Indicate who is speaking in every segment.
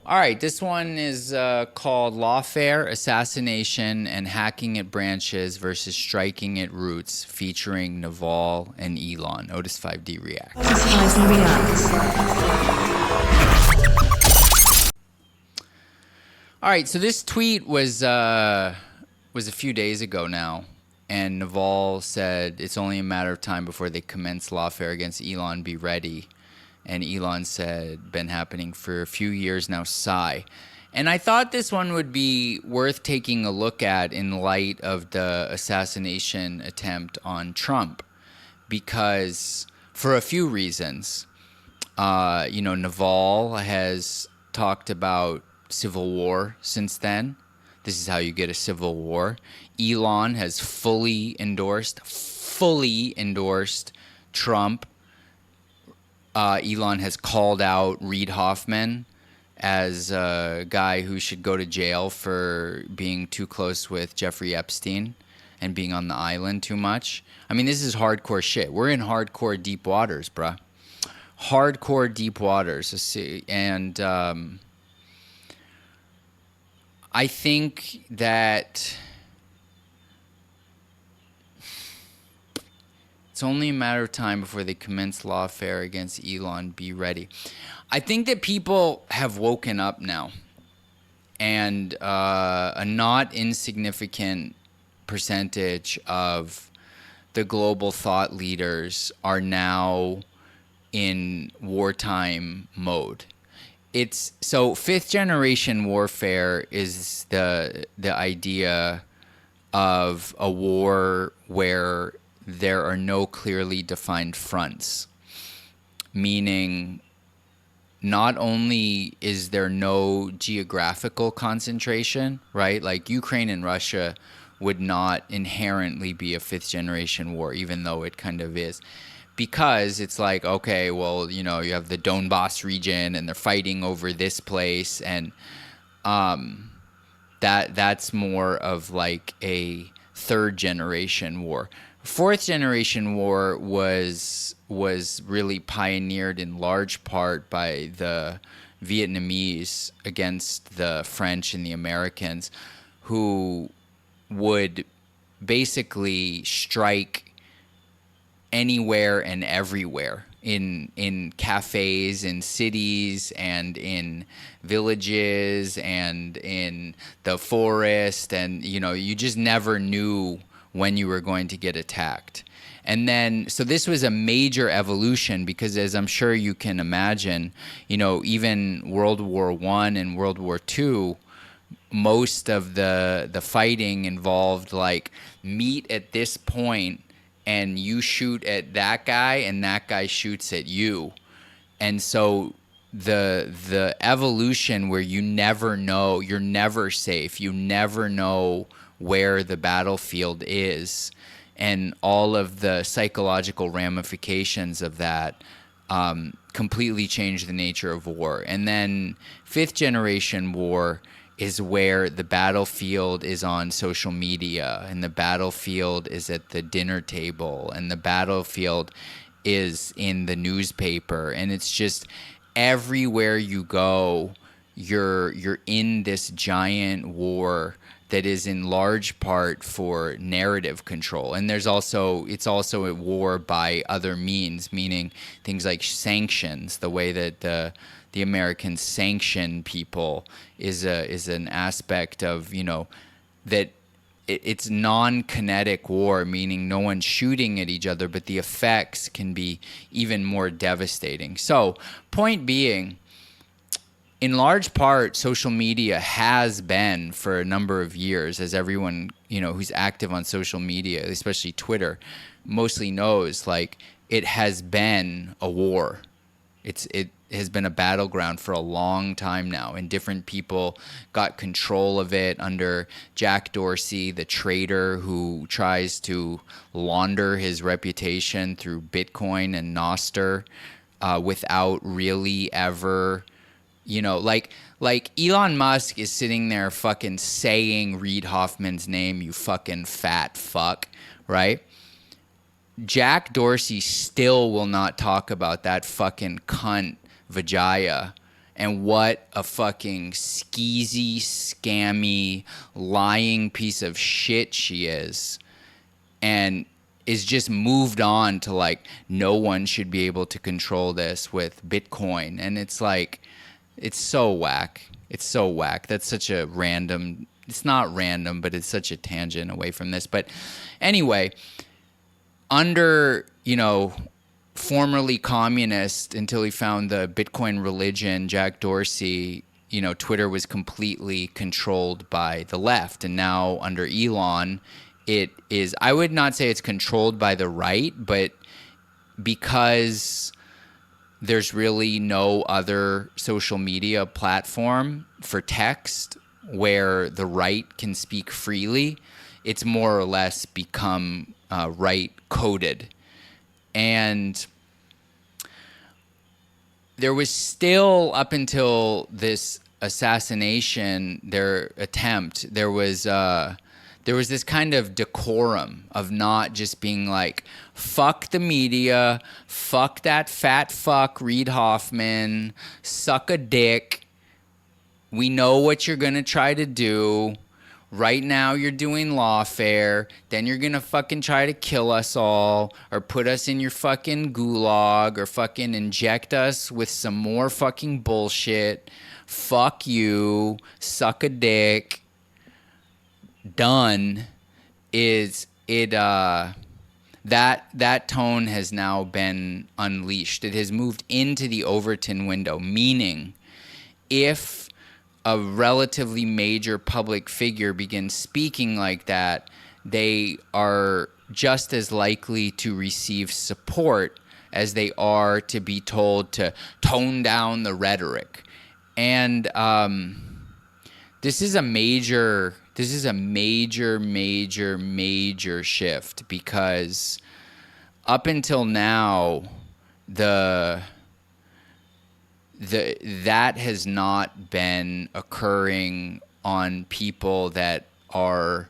Speaker 1: All right, this one is called Lawfare, Assassination, and Hacking at Branches versus Striking at Roots, featuring Naval and Elon. Otis 5D reacts.
Speaker 2: Spicy Reacts.
Speaker 1: All right, so this tweet was a few days ago now, and Naval said it's only a matter of time before they commence lawfare against Elon. Be ready. And Elon said, been happening for a few years now, sigh. And I thought this one would be worth taking a look at in light of the assassination attempt on Trump, because for a few reasons. Naval has talked about civil war since then. This is how you get a civil war. Elon has fully endorsed Trump. Elon has called out Reid Hoffman as a guy who should go to jail for being too close with Jeffrey Epstein and being on the island too much. I mean, this is hardcore shit. We're in hardcore deep waters, bruh. Hardcore deep waters. And I think that it's only a matter of time before they commence lawfare against Elon. Be ready. I think that people have woken up now, and a not insignificant percentage of the global thought leaders are now in wartime mode. It's so fifth generation warfare is the idea of a war where there are no clearly defined fronts, meaning not only is there no geographical concentration, right? Like Ukraine and Russia would not inherently be a fifth generation war, even though it kind of is. Because it's like, okay, well, you have the Donbass region and they're fighting over this place, and that's more of like a third generation war. Fourth generation war was really pioneered in large part by the Vietnamese against the French and the Americans, who would basically strike anywhere and everywhere in cafes, in cities, and in villages, and in the forest, and you just never knew when you were going to get attacked. And then, so this was a major evolution because, as I'm sure you can imagine, even World War I and World War II, most of the fighting involved like meet at this point and you shoot at that guy and that guy shoots at you. And so the evolution where you never know, you're never safe, you never know where the battlefield is, and all of the psychological ramifications of that completely changed the nature of war. And then fifth generation war is where the battlefield is on social media, and the battlefield is at the dinner table, and the battlefield is in the newspaper, and it's just everywhere you go, you're in this giant war that is in large part for narrative control. And it's also a war by other means, meaning things like sanctions. The way that the Americans sanction people is an aspect of that it's non-kinetic war, meaning no one's shooting at each other, but the effects can be even more devastating. So, point being, in large part, social media has been for a number of years, as everyone who's active on social media, especially Twitter, mostly knows, like, it has been a war. It has been a battleground for a long time now, and different people got control of it under Jack Dorsey, the traitor who tries to launder his reputation through Bitcoin and Nostr without really ever, like Elon Musk is sitting there fucking saying Reid Hoffman's name, you fucking fat fuck, right? Jack Dorsey still will not talk about that fucking cunt Vijaya and what a fucking skeezy, scammy, lying piece of shit she is. And is just moved on to like, no one should be able to control this with Bitcoin. And it's like, it's so whack. It's so whack. That's such a random, it's not random, but it's such a tangent away from this. But anyway, under, formerly communist until he found the Bitcoin religion, Jack Dorsey, Twitter was completely controlled by the left. And now under Elon, it is, I would not say it's controlled by the right, but because there's really no other social media platform for text where the right can speak freely, it's more or less become right coded. And there was still, up until this assassination, their attempt, there was this kind of decorum of not just being like, fuck the media, fuck that fat fuck Reid Hoffman, suck a dick. We know what you're going to try to do. Right now you're doing lawfare, then you're gonna fucking try to kill us all, or put us in your fucking gulag, or fucking inject us with some more fucking bullshit. Fuck you, suck a dick. Done. Is it that tone has now been unleashed. It has moved into the Overton window, meaning if a relatively major public figure begins speaking like that, they are just as likely to receive support as they are to be told to tone down the rhetoric. And this is a major shift, because up until now, that has not been occurring on people that are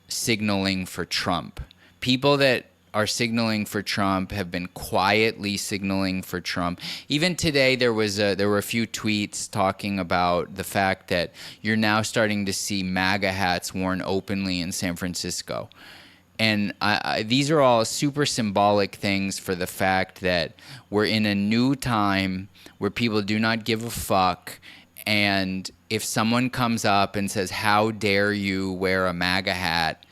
Speaker 1: signaling for Trump. People that are signaling for Trump have been quietly signaling for Trump. Even today, there were a few tweets talking about the fact that you're now starting to see MAGA hats worn openly in San Francisco. And these are all super symbolic things for the fact that we're in a new time where people do not give a fuck. And if someone comes up and says, how dare you wear a MAGA hat,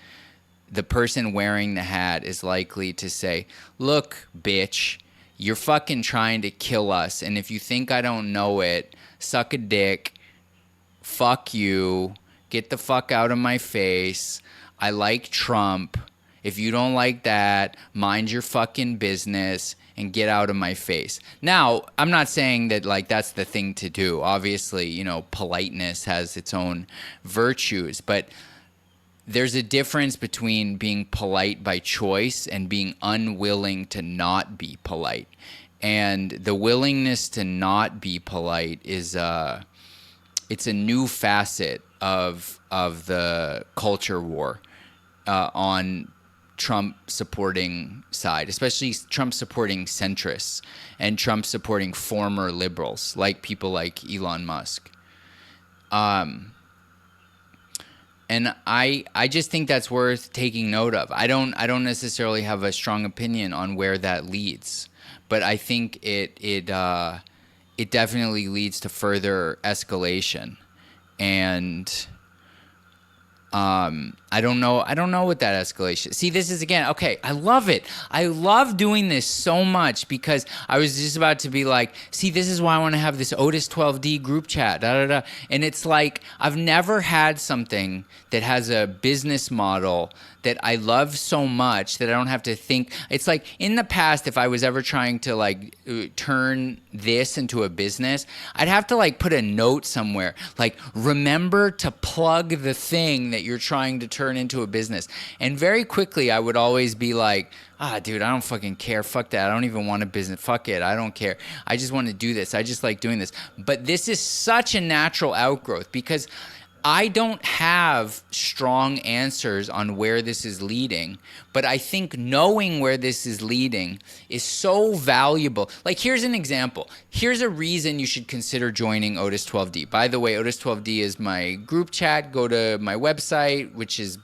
Speaker 1: the person wearing the hat is likely to say, look, bitch, you're fucking trying to kill us. And if you think I don't know it, suck a dick, fuck you, get the fuck out of my face. I like Trump. If you don't like that, mind your fucking business and get out of my face. Now, I'm not saying that like that's the thing to do. Obviously, politeness has its own virtues, but there's a difference between being polite by choice and being unwilling to not be polite. And the willingness to not be polite is it's a new facet of the culture war on Trump supporting side, especially Trump supporting centrists and Trump supporting former liberals, like people like Elon Musk. And I just think that's worth taking note of. I don't necessarily have a strong opinion on where that leads, but I think it definitely leads to further escalation. And I don't know what that escalation. See, this is again, okay, I love it. I love doing this so much because I was just about to be like, see, this is why I want to have this Otis 12D group chat, And it's like, I've never had something that has a business model that I love so much that I don't have to think. It's like in the past, if I was ever trying to like turn this into a business, I'd have to like put a note somewhere, like remember to plug the thing that you're trying to turn into a business. And very quickly, I would always be like, dude, I don't fucking care. Fuck that. I don't even want a business. Fuck it. I don't care. I just want to do this. I just like doing this. But this is such a natural outgrowth because I don't have strong answers on where this is leading, but I think knowing where this is leading is so valuable. Like, here's an example. Here's a reason you should consider joining Otis 12D. By the way, Otis 12D is my group chat. Go to my website, which is,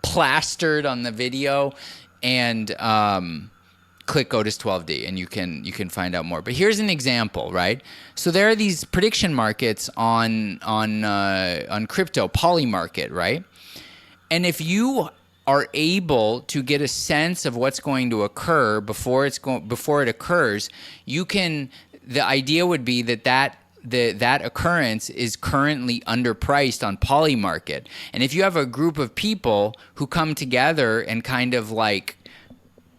Speaker 1: plastered on the video, and click Otis 12D and you can find out more. But here's an example, right? So there are these prediction markets on crypto, Polymarket, right? And if you are able to get a sense of what's going to occur before it occurs, you can. The idea would be that occurrence is currently underpriced on Polymarket, and if you have a group of people who come together and kind of like,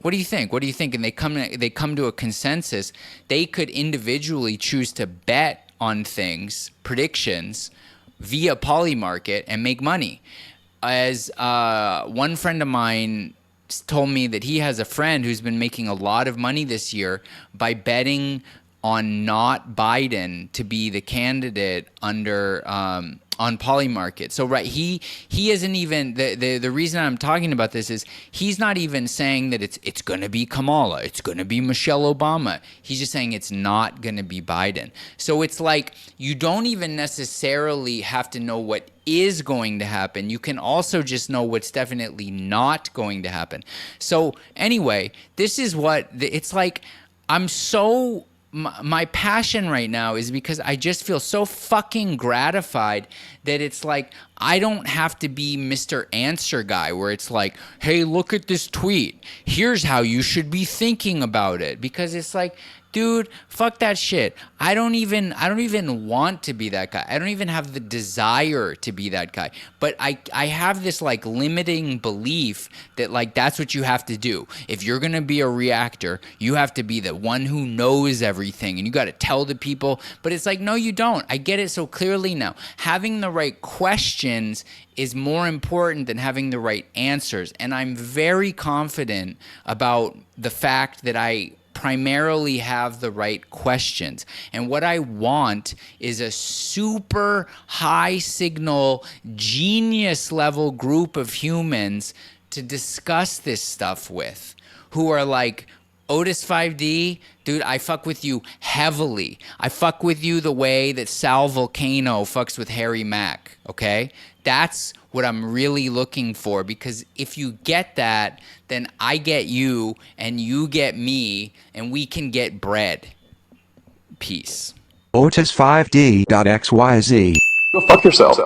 Speaker 1: what do you think? What do you think? And they come to a consensus. They could individually choose to bet on things, predictions, via Polymarket and make money. As one friend of mine told me that he has a friend who's been making a lot of money this year by betting on not Biden to be the candidate under on Polymarket. So right, he isn't even the reason I'm talking about this is he's not even saying that it's going to be Kamala, it's going to be Michelle Obama. He's just saying it's not going to be Biden. So it's like you don't even necessarily have to know what is going to happen. You can also just know what's definitely not going to happen. So anyway, this is what it's like. My passion right now is because I just feel so fucking gratified that it's like I don't have to be Mr. Answer Guy where it's like, hey, look at this tweet. Here's how you should be thinking about it. Because it's like, dude, fuck that shit. I don't even want to be that guy. I don't even have the desire to be that guy. But I have this like limiting belief that like that's what you have to do. If you're going to be a reactor, you have to be the one who knows everything and you got to tell the people. But it's like, no, you don't. I get it so clearly now. Having the right questions is more important than having the right answers. And I'm very confident about the fact that I primarily have the right questions. And what I want is a super high signal, genius level group of humans to discuss this stuff with, who are like, Otis 5D, dude, I fuck with you heavily. I fuck with you the way that Sal Volcano fucks with Harry Mack, okay? That's what I'm really looking for, because if you get that, then I get you and you get me and we can get bread. Peace.
Speaker 2: Otis5D.xyz.
Speaker 3: Go fuck yourself.